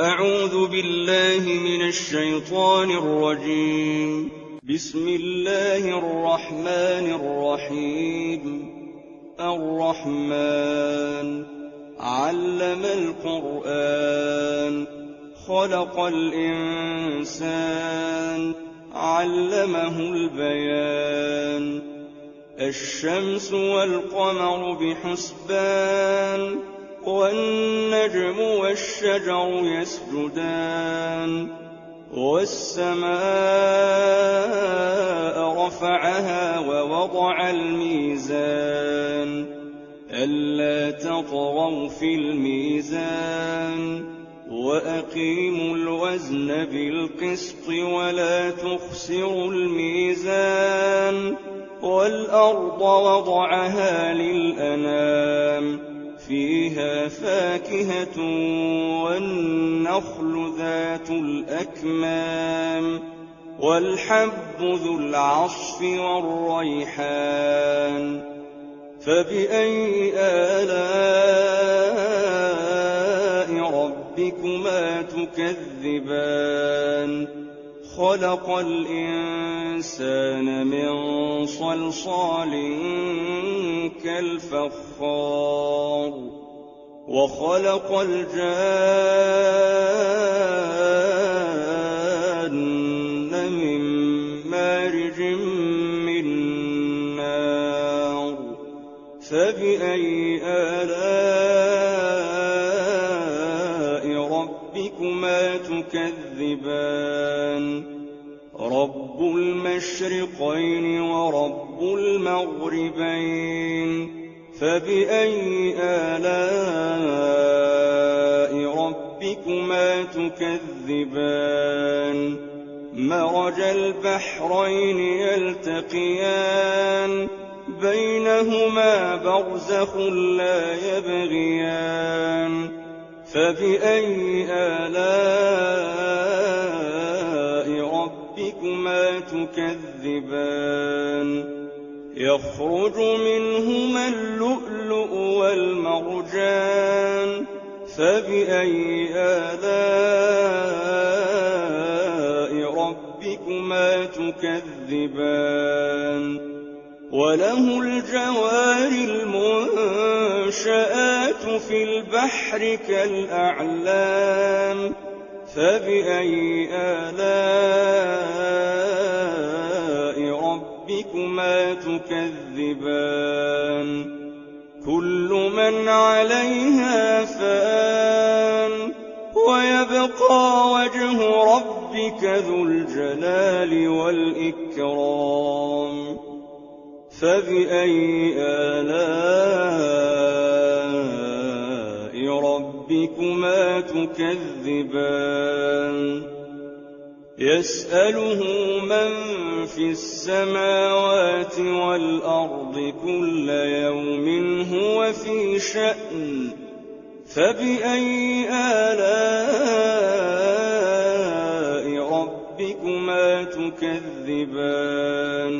أعوذ بالله من الشيطان الرجيم. بسم الله الرحمن الرحيم. الرحمن علم القرآن خلق الإنسان علمه البيان. الشمس والقمر بحسبان والنجم والشجر يسجدان. والسماء رفعها ووضع الميزان ألا تطغوا في الميزان وأقيموا الوزن بالقسط ولا تخسروا الميزان. والأرض وضعها للأنام فيها فاكهة والنخل ذات الأكمام والحب ذو العصف والريحان. فبأي آلاء ربكما تكذبان؟ خلق الإنسان من صلصال كالفخار وخلق الجان من مارج من نار. فبأي آلاء ربكما تكذبان؟ رب المشرقين ورب المغربين. فبأي آلاء ربكما تكذبان؟ مرج البحرين يلتقيان بينهما برزخ لا يبغيان. فبأي آلاء ربكما تكذبان؟ يخرج منهما اللؤلؤ والمرجان. فبأي آلاء ربكما تكذبان؟ وله الجوار المنشآت في البحر كالأعلام. فبأي آلاء ربكما تكذبان؟ كل من عليها فان ويبقى وجه ربك ذو الجلال والإكرام. فبأي آلاء ربكما تكذبان؟ يسأله من في السماوات والأرض كل يوم هو في شأن. فبأي آلاء ربكما تكذبان؟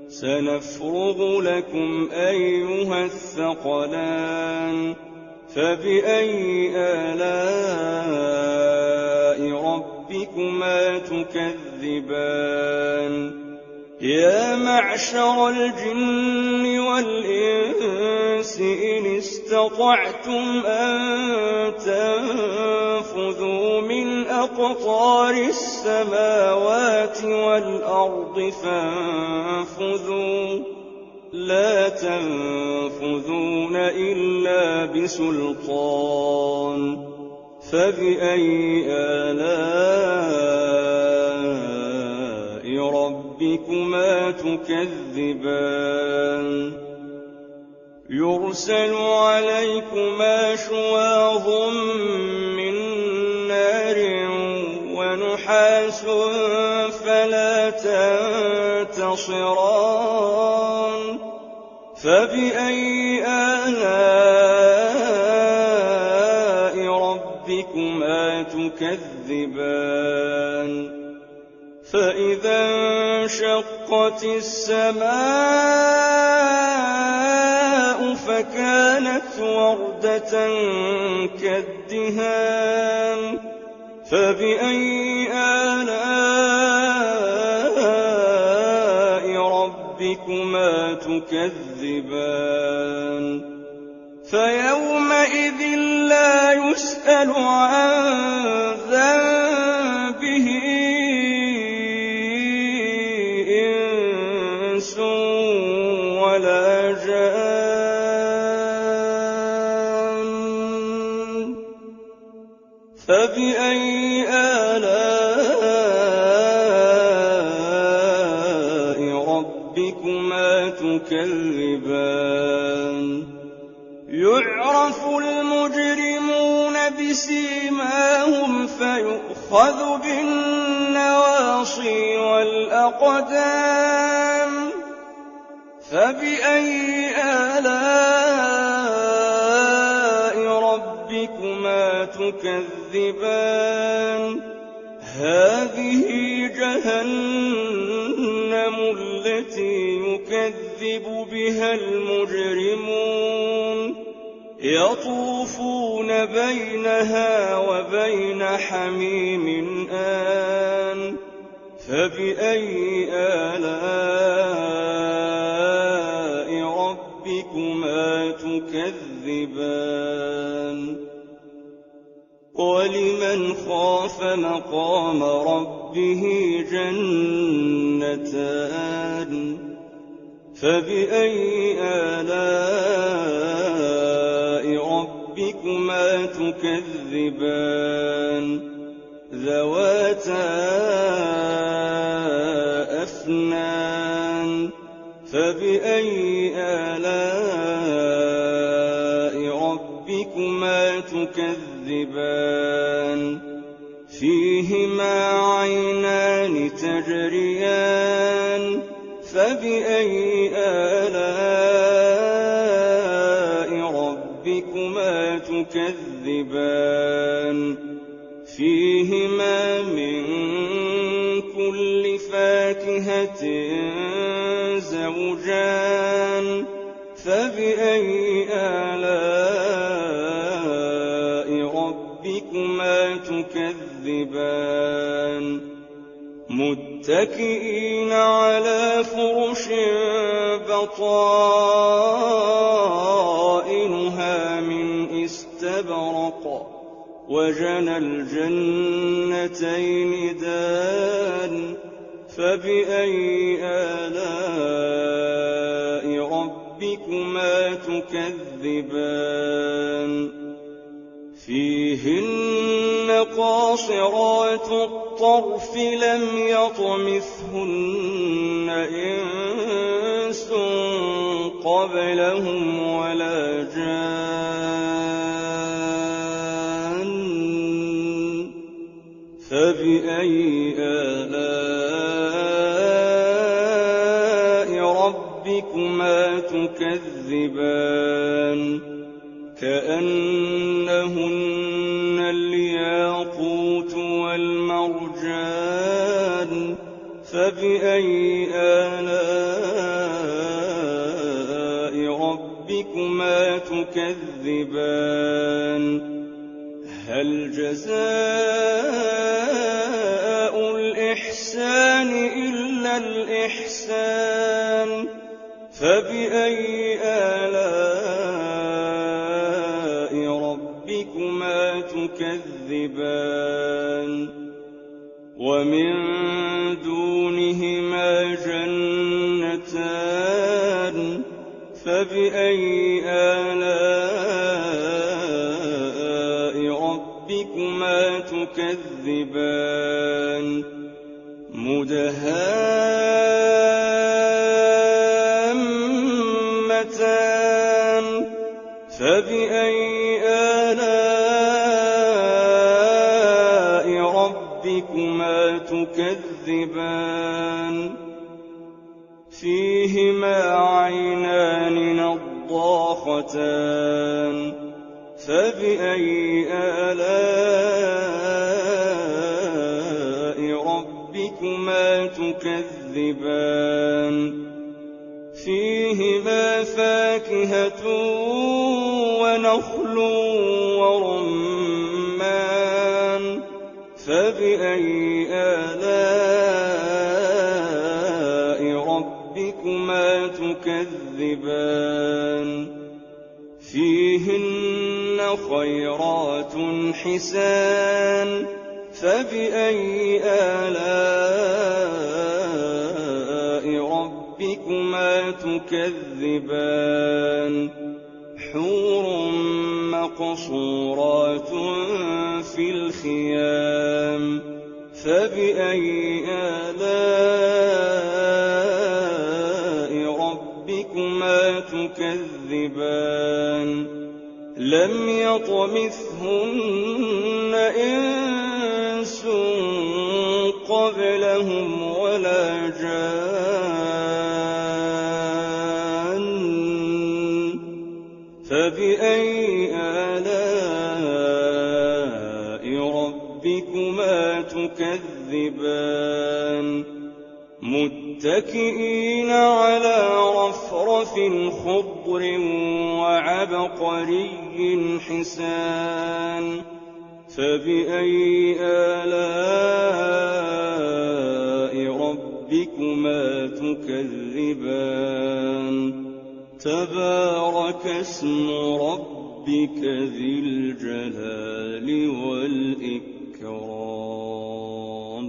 سنفرغ لكم أيها الثقلان. فبأي آلاء ربكما تكذبان؟ يا معشر الجن والإنس إن استطعتم أن تنفذوا من أقطار السماوات والأرض فانفذوا لا تنفذون إلا بسلطان. فبأي آلاء ربكما تكذبان؟ يرسل عليكما شواظ من نار ونحاس فلا تنتصران. فبأي آلاء ربكما تكذبان؟ فإذا انشقت السماء فكانت وردة كالدهان. فبأي آلاء ربكما تكذبان فيومئذ لا يسأل عن ذنبه إنس ولا جان فبأي آلاء ربكما تكذبان يعرف المجرمون بسيماهم فيؤخذ بالنواصي والأقدام فبأي آلاء ربكما تكذبان هذه جهنم التي يكذب بها المجرمون يطوفون بينها وبين حميم آن فبأي آلاء ربكما تكذبان ولمن خاف مقام ربه جنتان فبأي آلاء ربكما تكذبان ذواتا أفنان فبأي آلاء ربكما تكذبان فيهما عينان تجريان فبأي آلاء ربكما تكذبان فيهما من كل فاكهة زوجان فبأي آلاء ربكما تكذبان متكئين على فرش بطائنها من استبرق وجنى الجنتين دان فبأي آلاء ربكما تكذبان فيهن قاصرات الطرف لم يطمثهن إنس قبلهم ولا جان فبأي آلاء ربكما تكذبان كأنهن الياقوت والمرجان فبأي آلاء ربكما تكذبان هل جزاء الإحسان إلا الإحسان فبأي آلاء ربكما تكذبان ومن دونهما جنتان فبأي آلاء ربكما تكذبان مدهامتان فبأي آلاء ربكما تكذبان فيهما عينان نضاختان فبأي آلاء ربكما تكذبان فيهما فاكهة ونخل ورمان فبأي آلاء ربكما تكذبان فيهن خيرات حسان فبأي آلاء ربكما تكذبان حور مقصورات في الخيام فبأي آلاء ربكما تكذبان لم يطمثهن إنس قبلهم ولا جان فبأي آلاء ربكما تكذبان متكئين على رفرف خضر وعبقري حسان فبأي آلاء ربكما تكذبان تبارك اسم ربك ذي الجلال والإكرام